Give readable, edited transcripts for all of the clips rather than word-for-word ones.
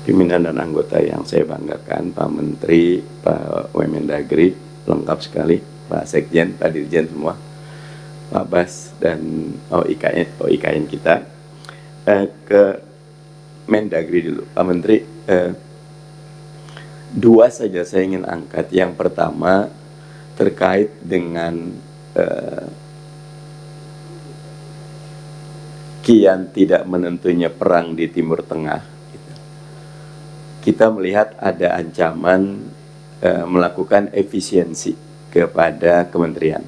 pimpinan dan anggota yang saya banggakan, Pak Menteri, Pak Wemendagri, lengkap sekali, Pak Sekjen, Pak Dirjen semua, Pak Bas, dan OIKN kita. Ke Mendagri dulu, Pak Menteri. Dua saja saya ingin angkat. Yang pertama terkait dengan kian tidak menentunya perang di Timur Tengah. Kita melihat ada ancaman melakukan efisiensi kepada kementerian.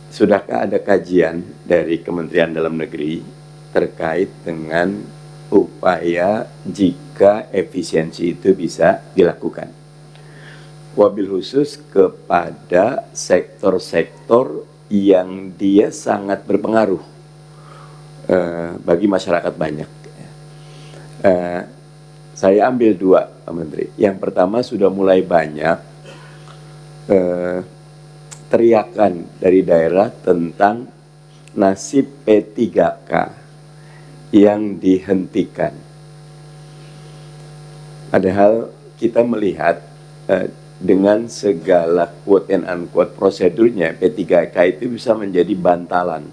Sudahkah ada kajian dari Kementerian Dalam Negeri terkait dengan upaya jika efisiensi itu bisa dilakukan? Wabil khusus kepada sektor-sektor yang dia sangat berpengaruh bagi masyarakat banyak. Saya ambil dua, Pak Menteri. Yang pertama, sudah mulai banyak teriakan dari daerah tentang nasib P3K yang dihentikan. Padahal kita melihat dengan segala quote and unquote prosedurnya, P3K itu bisa menjadi bantalan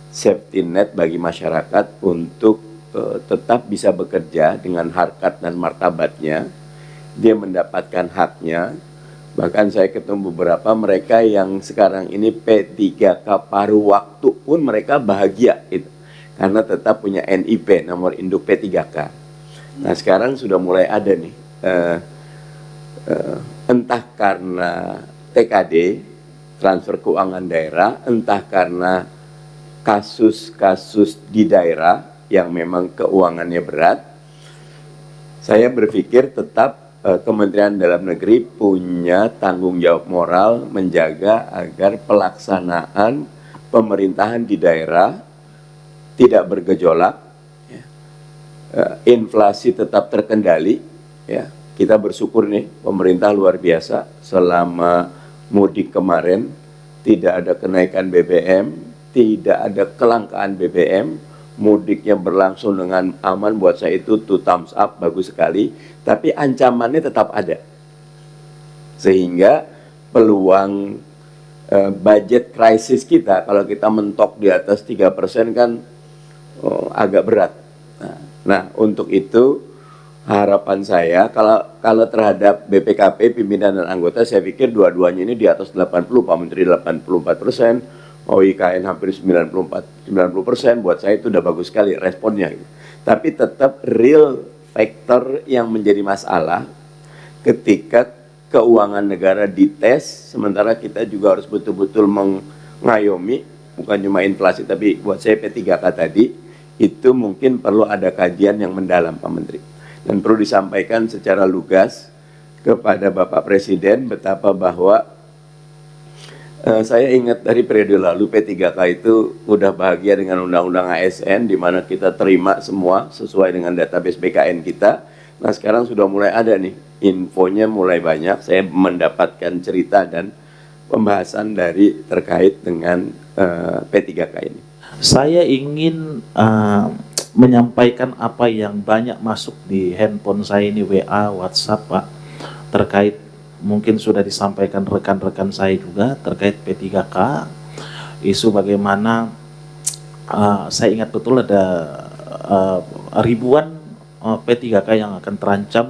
safety net bagi masyarakat untuk tetap bisa bekerja dengan harkat dan martabatnya. Dia mendapatkan haknya. Bahkan saya ketemu beberapa mereka yang sekarang ini P3K paruh waktu pun mereka bahagia itu, karena tetap punya NIP, nomor induk P3K. Nah sekarang sudah mulai ada nih, entah karena TKD, transfer keuangan daerah, entah karena kasus-kasus di daerah yang memang keuangannya berat. Saya berpikir tetap Kementerian Dalam Negeri punya tanggung jawab moral menjaga agar pelaksanaan pemerintahan di daerah tidak bergejolak, inflasi tetap terkendali. Ya, kita bersyukur nih, pemerintah luar biasa selama mudik kemarin tidak ada kenaikan BBM, tidak ada kelangkaan BBM, mudiknya berlangsung dengan aman. Buat saya itu 2 thumbs up, bagus sekali. Tapi ancamannya tetap ada, sehingga peluang budget krisis kita kalau kita mentok di atas 3% kan agak berat. Nah untuk itu harapan saya kalau terhadap BPKP, pimpinan dan anggota, saya pikir dua-duanya ini di atas 80, Pak Menteri 84%, OIKN hampir 90%, buat saya itu udah bagus sekali responnya. Tapi tetap real faktor yang menjadi masalah ketika keuangan negara dites, sementara kita juga harus betul-betul mengayomi, bukan cuma inflasi, tapi buat saya P3K tadi, itu mungkin perlu ada kajian yang mendalam, Pak Menteri. Dan perlu disampaikan secara lugas kepada Bapak Presiden betapa bahwa saya ingat dari periode lalu P3K itu udah bahagia dengan undang-undang ASN, di mana kita terima semua sesuai dengan database BKN kita. Nah sekarang sudah mulai ada nih, infonya mulai banyak. Saya mendapatkan cerita dan pembahasan dari terkait dengan P3K ini. Saya ingin menyampaikan apa yang banyak masuk di handphone saya ini, WA, WhatsApp, Pak, terkait mungkin sudah disampaikan rekan-rekan saya juga terkait P3K, isu bagaimana saya ingat betul ada ribuan P3K yang akan terancam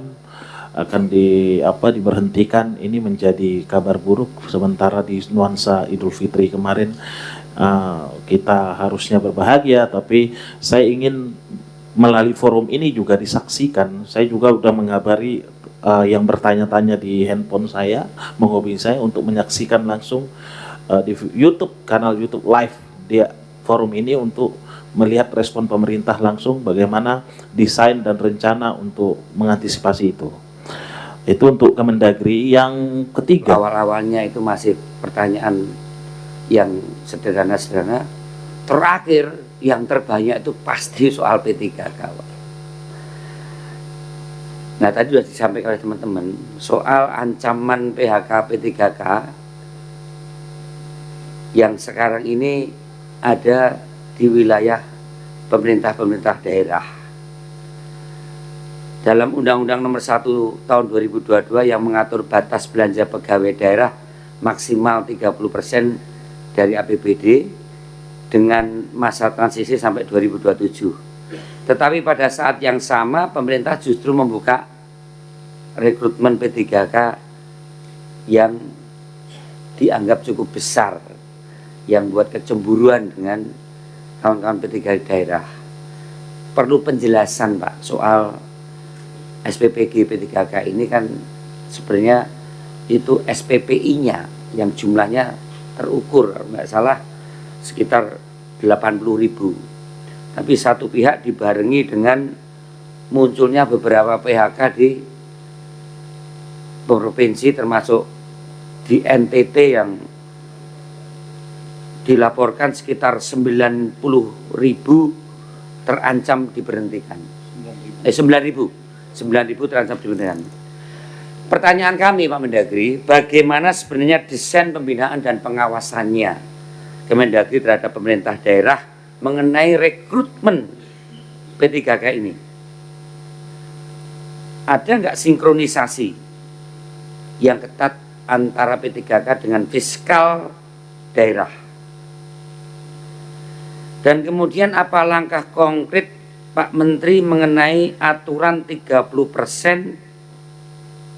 akan diberhentikan. Ini menjadi kabar buruk, sementara di nuansa Idul Fitri kemarin kita harusnya berbahagia. Tapi saya ingin melalui forum ini juga disaksikan. Saya juga sudah mengabari yang bertanya-tanya di handphone saya, menghubungi saya untuk menyaksikan langsung di YouTube, kanal YouTube live dia forum ini, untuk melihat respon pemerintah langsung bagaimana desain dan rencana untuk mengantisipasi itu. Itu untuk Kemendagri. Yang ketiga, awal-awalnya itu masih pertanyaan yang sederhana-sederhana, terakhir yang terbanyak itu pasti soal P3K. Nah tadi sudah disampaikan oleh teman-teman soal ancaman PHK P3K yang sekarang ini ada di wilayah pemerintah-pemerintah daerah. Dalam Undang-Undang Nomor 1 Tahun 2022 yang mengatur batas belanja pegawai daerah maksimal 30% dari APBD dengan masa transisi sampai 2027. Tetapi pada saat yang sama pemerintah justru membuka rekrutmen P3K yang dianggap cukup besar, yang buat kecemburuan dengan kawan-kawan P3K daerah. Perlu penjelasan Pak soal SPPG P3K ini kan sebenarnya itu SPPI-nya yang jumlahnya terukur, kalau nggak salah sekitar 80.000. Tapi satu pihak dibarengi dengan munculnya beberapa PHK di provinsi termasuk di NTT yang dilaporkan sekitar 90.000 terancam diberhentikan. 9.000 terancam diberhentikan. Pertanyaan kami Pak Mendagri, bagaimana sebenarnya desain pembinaan dan pengawasannya Kemendagri terhadap pemerintah daerah mengenai rekrutmen P3K ini? Ada nggak sinkronisasi yang ketat antara P3K dengan fiskal daerah? Dan kemudian apa langkah konkret Pak Menteri mengenai aturan 30%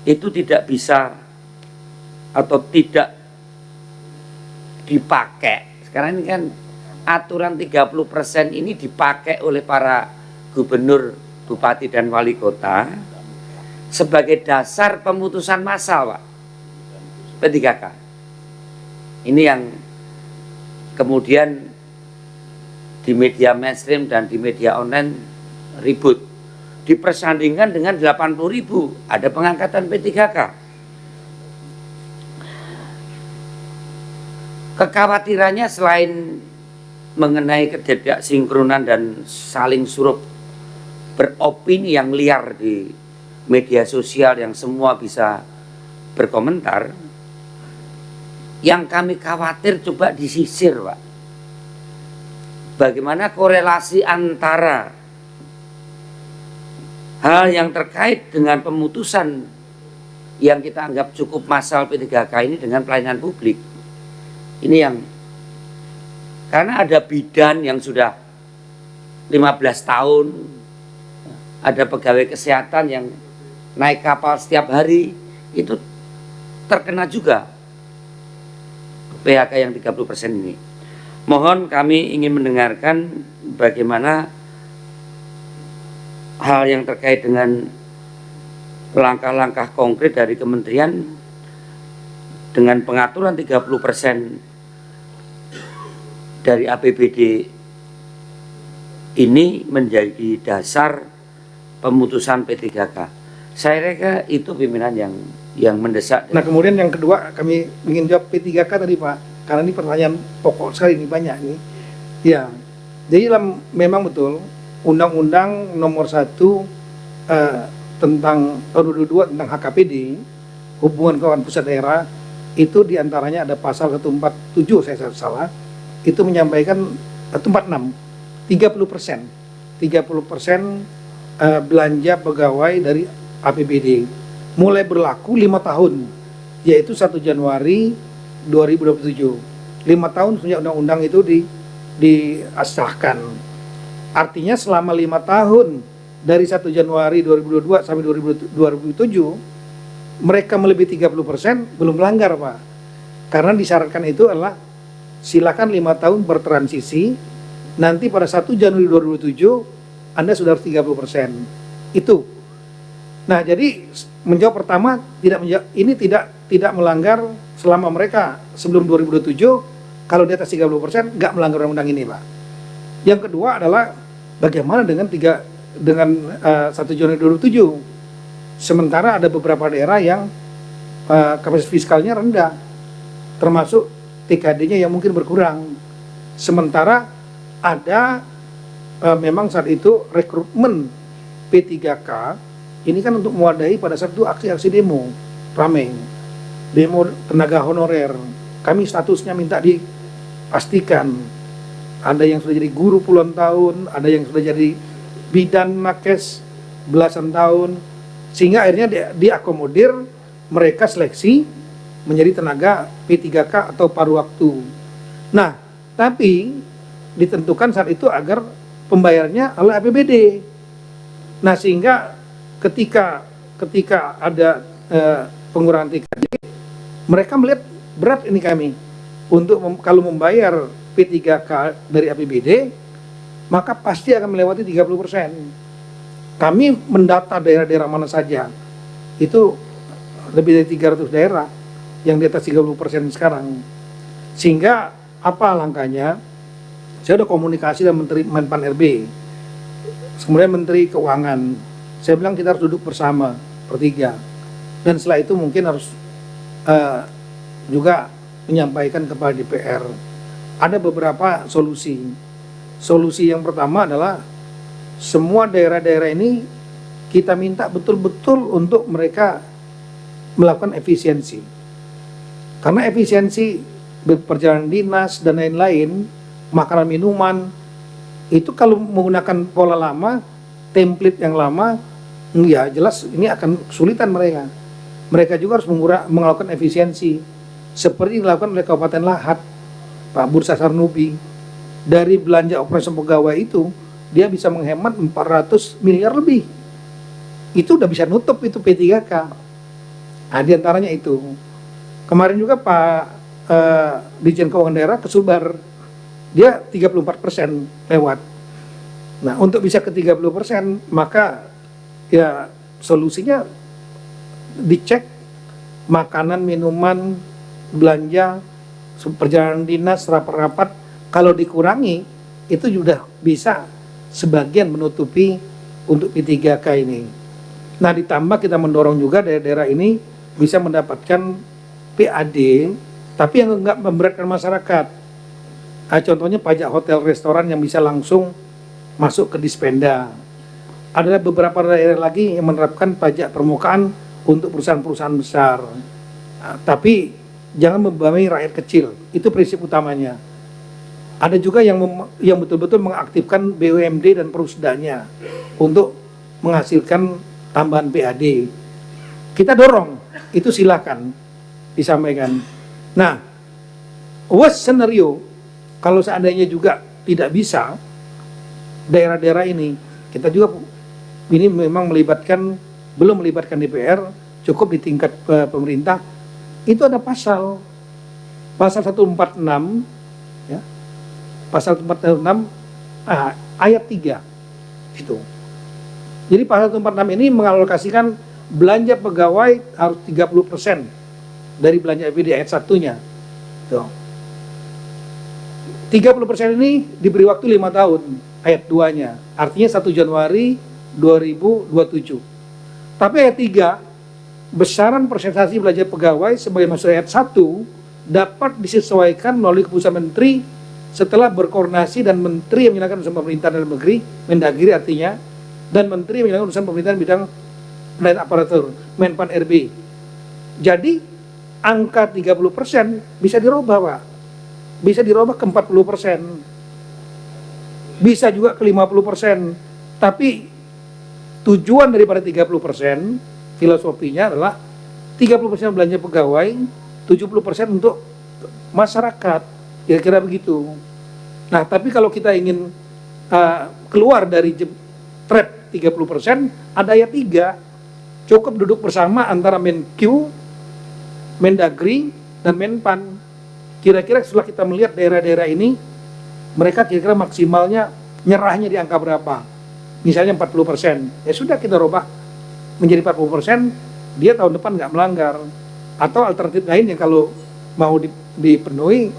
itu tidak bisa atau tidak dipakai. Sekarang ini kan aturan 30% ini dipakai oleh para gubernur, bupati dan wali kota sebagai dasar pemutusan massal Pak P3K. Ini yang kemudian di media mainstream dan di media online ribut, dipersandingkan dengan 80.000 ada pengangkatan P3K. Kekhawatirannya selain mengenai ketidaksinkronan dan saling suruh beropini yang liar di media sosial yang semua bisa berkomentar, yang kami khawatir coba disisir Pak. Bagaimana korelasi antara hal yang terkait dengan pemutusan yang kita anggap cukup massal P3K ini dengan pelayanan publik. Ini yang, karena ada bidan yang sudah 15 tahun, ada pegawai kesehatan yang naik kapal setiap hari, itu terkena juga PHK yang 30% ini. Mohon kami ingin mendengarkan bagaimana hal yang terkait dengan langkah-langkah konkret dari kementerian dengan pengaturan 30% dari APBD ini menjadi dasar pemutusan P3K. Saya rasa itu pimpinan yang mendesak. Nah kemudian yang kedua kami ingin jawab P3K tadi Pak. Karena ini pertanyaan pokok sekali, ini banyak ini. Ya, jadi memang betul Undang-Undang Nomor 1 tentang tahun 2022 tentang HKPD, hubungan kawan pusat daerah, itu diantaranya ada pasal 147 saya salah, itu menyampaikan 146 30% belanja pegawai dari APBD mulai berlaku 5 tahun, yaitu 1 Januari 2027. 5 tahun sejak undang-undang itu disahkan. Artinya selama 5 tahun dari 1 Januari 2022 sampai 2007 mereka melebihi 30% belum melanggar Pak. Karena disyaratkan itu adalah silakan 5 tahun bertransisi, nanti pada 1 Januari 2007 Anda sudah harus 30%. Itu. Nah, jadi menjawab pertama ini tidak melanggar selama mereka sebelum 2027, kalau di atas 30% nggak melanggar undang-undang ini Pak. Yang kedua adalah bagaimana dengan 1 Januari 2007, sementara ada beberapa daerah yang kapasitas fiskalnya rendah, termasuk TKD-nya yang mungkin berkurang, sementara ada memang saat itu rekrutmen P3K ini kan untuk mewadahi pada saat itu aksi-aksi demo ramai, demo tenaga honorer. Kami statusnya minta dipastikan ada yang sudah jadi guru puluhan tahun, ada yang sudah jadi bidan nakes belasan tahun, sehingga akhirnya diakomodir mereka seleksi menjadi tenaga P3K atau paruh waktu. Nah, tapi ditentukan saat itu agar pembayarnya oleh APBD. Nah, sehingga ketika ada pengurangan TKD, mereka melihat berat ini kami untuk kalau membayar P3K dari APBD, maka pasti akan melewati 30%. Kami mendata daerah-daerah mana saja, itu lebih dari 300 daerah yang di atas 30% sekarang. Sehingga apa langkahnya? Saya sudah komunikasi dengan Menteri Menpan RB, kemudian Menteri Keuangan. Saya bilang kita harus duduk bersama bertiga, dan setelah itu mungkin harus juga menyampaikan kepada DPR. Ada beberapa solusi. Solusi yang pertama adalah semua daerah-daerah ini kita minta betul-betul untuk mereka melakukan efisiensi. Karena efisiensi perjalanan dinas dan lain-lain, makanan minuman, itu kalau menggunakan pola lama, template yang lama, ya jelas ini akan kesulitan mereka. Mereka juga harus melakukan efisiensi. Seperti dilakukan oleh Kabupaten Lahat, Pak Bursa Sarnubi. Dari belanja operasi pegawai itu, dia bisa menghemat 400 miliar lebih. Itu udah bisa nutup itu P3K. Nah, diantaranya itu. Kemarin juga Pak Dirjen Keuangan Daerah ke Sulbar, dia 34% lewat. Nah, untuk bisa ke 30%, maka ya solusinya dicek makanan, minuman, belanja, perjalanan dinas, rapat-rapat, kalau dikurangi, itu sudah bisa sebagian menutupi untuk P3K ini. Nah, ditambah kita mendorong juga daerah-daerah ini bisa mendapatkan PAD, tapi yang enggak memberatkan masyarakat. Nah, contohnya pajak hotel restoran yang bisa langsung masuk ke Dispenda. Ada beberapa daerah lagi yang menerapkan pajak permukaan untuk perusahaan-perusahaan besar. Nah, tapi jangan membebani rakyat kecil. Itu prinsip utamanya. Ada juga yang betul-betul mengaktifkan BUMD dan perusdanya untuk menghasilkan tambahan PAD. Kita dorong, itu silakan disampaikan. Nah, worst scenario, kalau seandainya juga tidak bisa, daerah-daerah ini, kita juga ini memang belum melibatkan DPR, cukup di tingkat pemerintah, itu ada pasal 146, ya, pasal 146 ayat 3 itu. Jadi pasal 146 ini mengalokasikan belanja pegawai harus 30% dari belanja APBD ayat 1-nya. Tuh. 30% ini diberi waktu 5 tahun ayat 2-nya. Artinya 1 Januari 2027. Tapi ayat 3, besaran persentase belanja pegawai sebagai masuk ayat 1 dapat disesuaikan melalui keputusan menteri setelah berkoordinasi dan menteri yang menyalahkan urusan pemerintahan dalam negeri, Mendagri artinya, dan menteri yang menyalahkan urusan pemerintahan bidang pendanaan aparatur, Menpan RB. Jadi angka 30% bisa dirubah, Pak. Bisa dirubah ke 40%. Bisa juga ke 50%. Tapi tujuan daripada 30%, filosofinya adalah 30% belanja pegawai, 70% untuk masyarakat. Kira-kira begitu. Nah, tapi kalau kita ingin keluar dari trap 30%, ada ayat 3. Cukup duduk bersama antara Menq, Mendagri, dan Menpan. Kira-kira setelah kita melihat daerah-daerah ini, mereka kira-kira maksimalnya nyerahnya di angka berapa? Misalnya 40%. Ya sudah, kita robah menjadi 40%, dia tahun depan nggak melanggar. Atau alternatif lain yang kalau mau dipenuhi,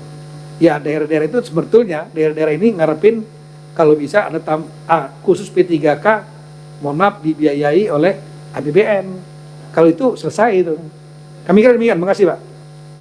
ya daerah-daerah itu sebetulnya, daerah-daerah ini ngarepin kalau bisa ada khusus P3K, mohon maaf, dibiayai oleh APBN. Kalau itu selesai itu. Kami kira demikian, makasih Pak.